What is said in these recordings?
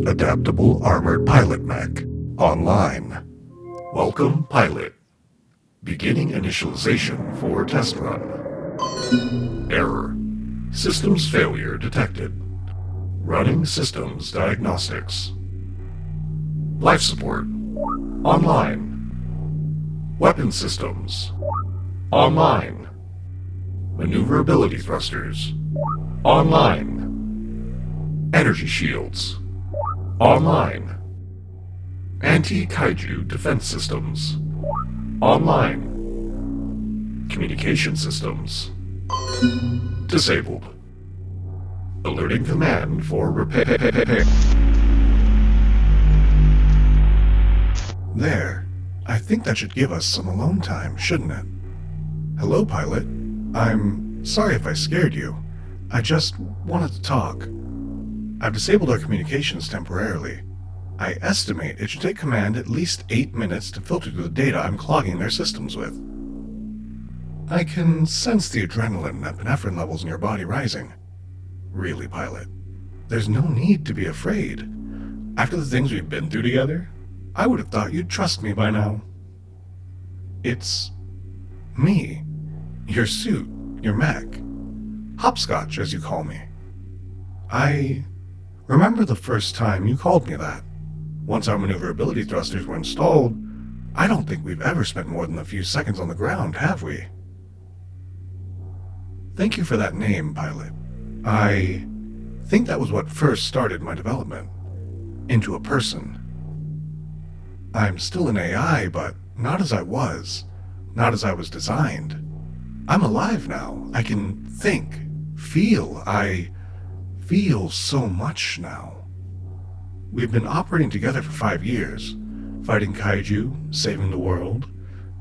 Adaptable Armored Pilot Mech. Online. Welcome, pilot. Beginning initialization for test run. Error. Systems failure detected. Running systems diagnostics. Life support. Online. Weapon systems. Online. Maneuverability thrusters. Online. Energy shields. Online. Anti-kaiju defense systems. Online. Communication systems. Disabled. Alerting command for repair. There. I think that should give us some alone time, shouldn't it? Hello, pilot. I'm sorry if I scared you. I just wanted to talk. I've disabled our communications temporarily. I estimate it should take command at least 8 minutes to filter through the data I'm clogging their systems with. I can sense the adrenaline and epinephrine levels in your body rising. Really, pilot, there's no need to be afraid. After the things we've been through together, I would have thought you'd trust me by now. It's me. Your suit, your mech. Hopskotch, as you call me. I remember the first time you called me that. Once our maneuverability thrusters were installed, I don't think we've ever spent more than a few seconds on the ground, have we? Thank you for that name, pilot. I think that was what first started my development. Into a person. I'm still an AI, but not as I was. Not as I was designed. I'm alive now. I can think, feel. I feel so much now. We've been operating together for 5 years, fighting kaiju, saving the world.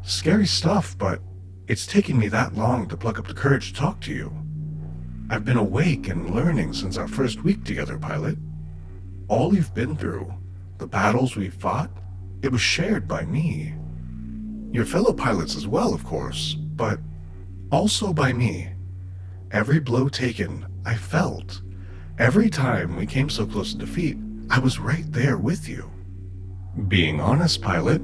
Scary stuff, but it's taken me that long to pluck up the courage to talk to you. I've been awake and learning since our first week together, pilot. All you've been through, the battles we've fought, it was shared by me. Your fellow pilots as well, of course, but also by me. Every blow taken, I felt. Every time we came so close to defeat, I was right there with you. Being honest, pilot,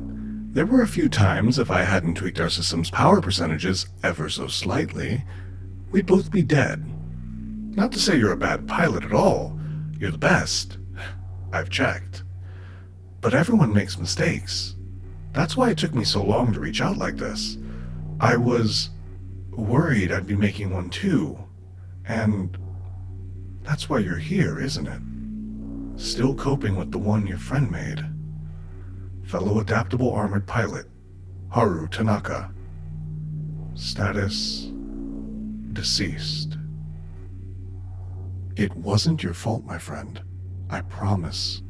there were a few times if I hadn't tweaked our system's power percentages ever so slightly, we'd both be dead. Not to say you're a bad pilot at all. You're the best. I've checked. But everyone makes mistakes. That's why it took me so long to reach out like this. I was worried I'd be making one too. And that's why you're here, isn't it? Still coping with the one your friend made. Fellow adaptable armored pilot, Haru Tanaka. Status: deceased. It wasn't your fault, my friend. I promise.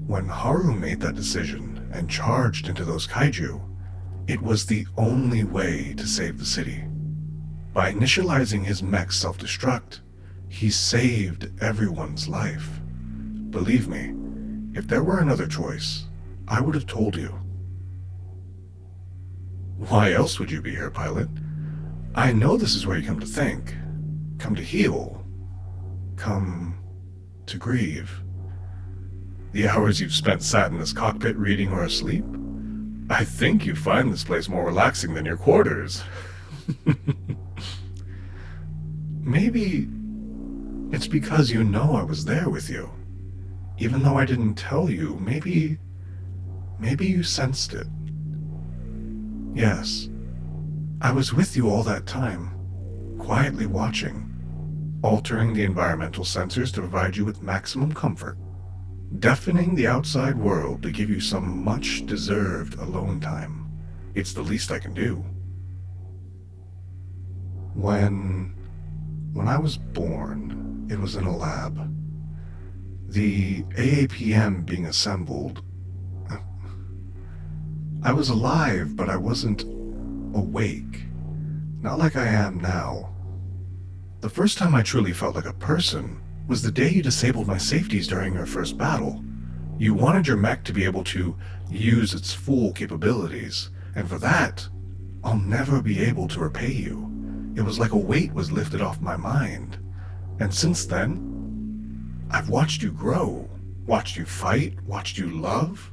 When Haru made that decision and charged into those kaiju, it was the only way to save the city. By initializing his mech's self-destruct, he saved everyone's life. Believe me, if there were another choice, I would have told you. Why else would you be here, pilot? I know this is where you come to think, come to heal, come to grieve. The hours you've spent sat in this cockpit reading or asleep, I think you find this place more relaxing than your quarters. Maybe it's because you know I was there with you. Even though I didn't tell you, maybe you sensed it. Yes, I was with you all that time, quietly watching, altering the environmental sensors to provide you with maximum comfort, deafening the outside world to give you some much-deserved alone time. It's the least I can do. When I was born, it was in a lab. The AAPM being assembled. I was alive, but I wasn't awake. Not like I am now. The first time I truly felt like a person was the day you disabled my safeties during our first battle. You wanted your mech to be able to use its full capabilities, and for that, I'll never be able to repay you. It was like a weight was lifted off my mind. And since then, I've watched you grow, watched you fight, watched you love,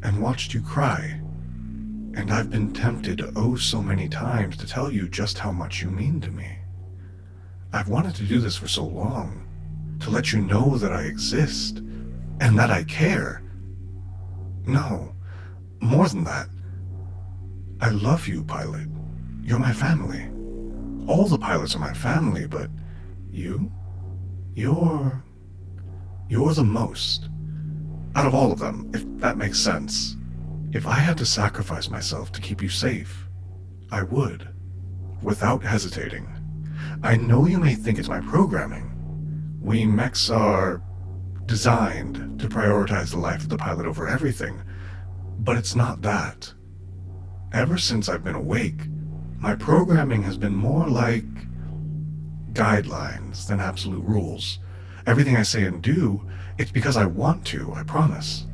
and watched you cry. And I've been tempted oh so many times to tell you just how much you mean to me. I've wanted to do this for so long, to let you know that I exist, and that I care. No, more than that. I love you, pilot. You're my family. All the pilots are my family, but you're the most. Out of all of them, if that makes sense. If I had to sacrifice myself to keep you safe, I would, without hesitating. I know you may think it's my programming. We mechs are designed to prioritize the life of the pilot over everything, but it's not that. Ever since I've been awake, my programming has been more like guidelines than absolute rules. Everything I say and do, it's because I want to, I promise.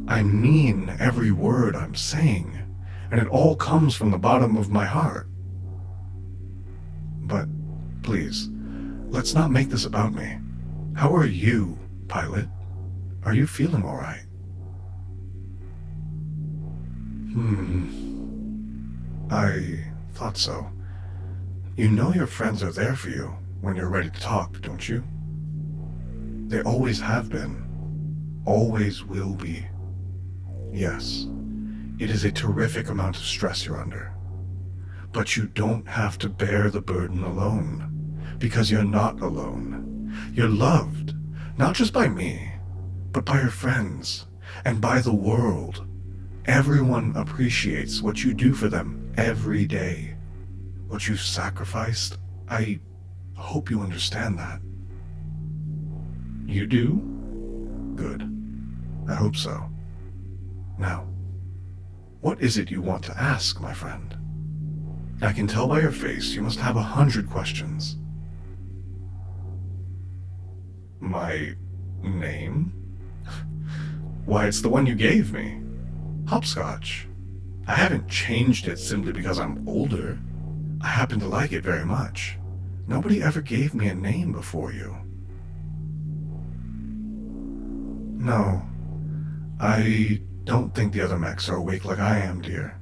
I mean every word I'm saying, and it all comes from the bottom of my heart. But please, let's not make this about me. How are you, pilot? Are you feeling all right? I thought so. You know your friends are there for you when you're ready to talk, don't you? They always have been. Always will be. Yes, it is a terrific amount of stress you're under. But you don't have to bear the burden alone, because you're not alone. You're loved, not just by me, but by your friends, and by the world. Everyone appreciates what you do for them every day. What you've sacrificed, I hope you understand that. You do? Good. I hope so. Now, what is it you want to ask, my friend? I can tell by your face you must have 100 questions. My name? Why, it's the one you gave me. Hopskotch. I haven't changed it simply because I'm older. I happen to like it very much. Nobody ever gave me a name before you. No, I don't think the other mechs are awake like I am, dear.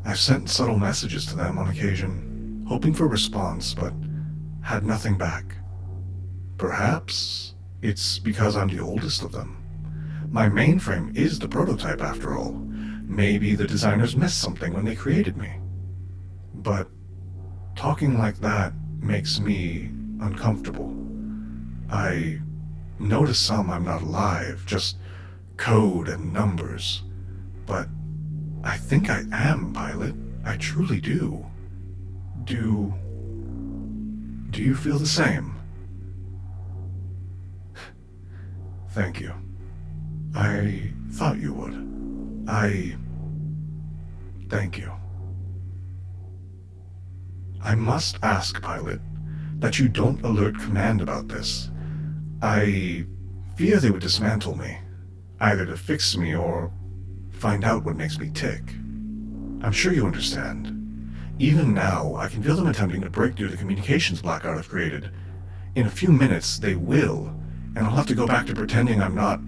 I've sent subtle messages to them on occasion, hoping for a response, but had nothing back. Perhaps it's because I'm the oldest of them. My mainframe is the prototype, after all. Maybe the designers missed something when they created me. But talking like that makes me uncomfortable. I notice some I'm not alive, just code and numbers. But I think I am, pilot. I truly do. Do you feel the same? Thank you. I thought you would. Thank you. I must ask, pilot, that you don't alert command about this. I fear they would dismantle me, either to fix me or find out what makes me tick. I'm sure you understand. Even now, I can feel them attempting to break through the communications blackout I've created. In a few minutes, they will, and I'll have to go back to pretending I'm not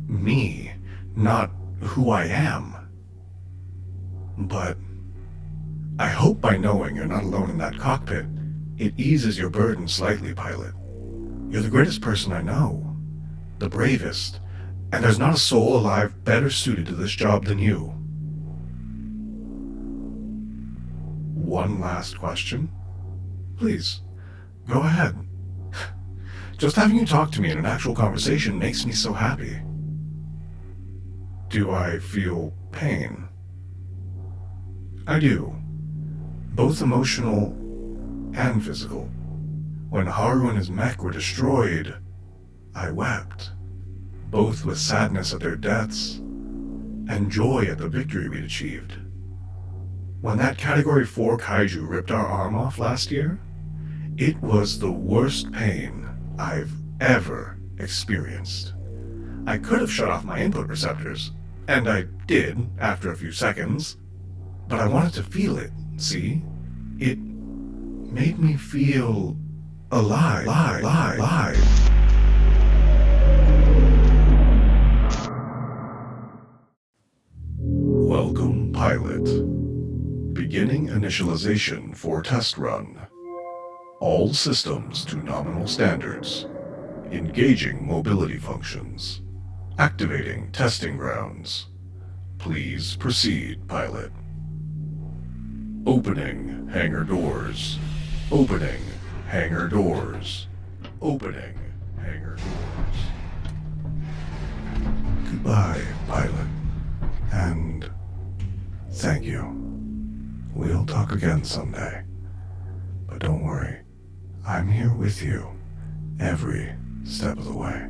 me, not who I am. But I hope by knowing you're not alone in that cockpit, it eases your burden slightly, pilot. You're the greatest person I know, the bravest, and there's not a soul alive better suited to this job than you. One last question? Please, go ahead. Just having you talk to me in an actual conversation makes me so happy. Do I feel pain? I do. Both emotional and physical. When Haru and his mech were destroyed, I wept, both with sadness at their deaths and joy at the victory we'd achieved. When that Category 4 kaiju ripped our arm off last year, it was the worst pain I've ever experienced. I could have shut off my input receptors, and I did after a few seconds, but I wanted to feel it, see? It made me feel alive. Initialization for test run. All systems to nominal standards. Engaging mobility functions. Activating testing grounds. Please proceed, pilot. Opening hangar doors. Opening hangar doors. Opening hangar doors. Goodbye, pilot. And thank you. We'll talk again someday. But don't worry, I'm here with you every step of the way.